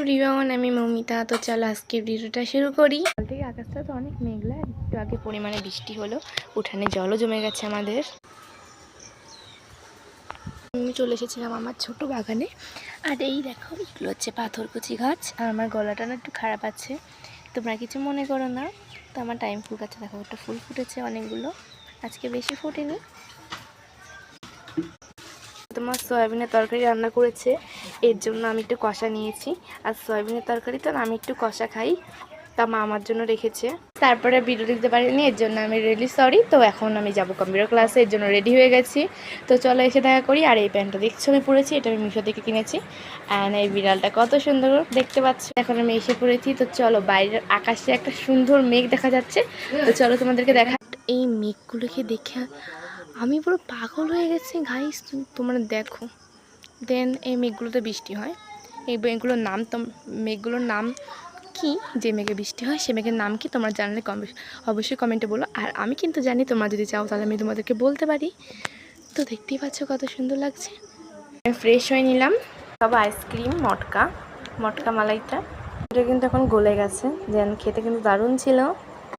Everyone, আমি মৌমিতা। তো চলো আজকে ভিডিওটা শুরু করি। কাল থেকে আকাশটা তো অনেক মেঘলা, একটু আগে পরিমাণে বৃষ্টি হলো, উঠানে জলও জমে গেছে আমাদের। আমি চলে এসেছিলাম আমার ছোট বাগানে, আর এই দেখো এগুলো হচ্ছে পাথরকুচি গাছ। আর আমার গলাটা না একটু খারাপ আছে, তোমরা কিছু মনে করো না। তো আমার টাইম ফুল গাছে দেখো একটা ফুল ফুটেছে অনেকগুলো, আজকে বেশি ফুটেনি। তোমার সয়াবিনের তরকারি রান্না করেছে, এর জন্য আমি একটু কষা নিয়েছি। আর সয়াবিনের তরকারি তো আমি একটু কষা খাই, তা মা আমার জন্য রেখেছে। তারপরে ভিডিও দিতে পারিনি, এর জন্য আমি রেডি সরি। তো এখন আমি যাব কম্পিউটার ক্লাসে, এর জন্য রেডি হয়ে গেছি। তো চলো এসে দেখা করি। আর এই প্যান্টটা দেখছো আমি পরেছি, এটা আমি মিশো থেকে কিনেছি। অ্যান্ড এই বিড়ালটা কত সুন্দর দেখতে পাচ্ছি। এখন আমি এসে পড়েছি। তো চলো, বাইরের আকাশে একটা সুন্দর মেঘ দেখা যাচ্ছে। তো চলো তোমাদেরকে দেখা। এই মেঘগুলোকে দেখে আমি পুরো পাগল হয়ে গেছি গাইস, তোমরা দেখো। দেন এই মেঘগুলোতে বৃষ্টি হয়। এই মেঘগুলোর নাম মেঘগুলোর নাম কি? যে মেঘে বৃষ্টি হয় সে মেঘের নাম কি তোমরা জানলে অবশ্যই কমেন্টে বলো। আর আমি কিন্তু জানি, তোমরা যদি চাও তাহলে আমি তোমাদেরকে বলতে পারি। তো দেখতেই পাচ্ছ কত সুন্দর লাগছে। ফ্রেশ হয়ে নিলাম। সব আইসক্রিম মটকা মালাইটা, এটা কিন্তু এখন গলে গেছে। দেন খেতে কিন্তু দারুণ ছিল।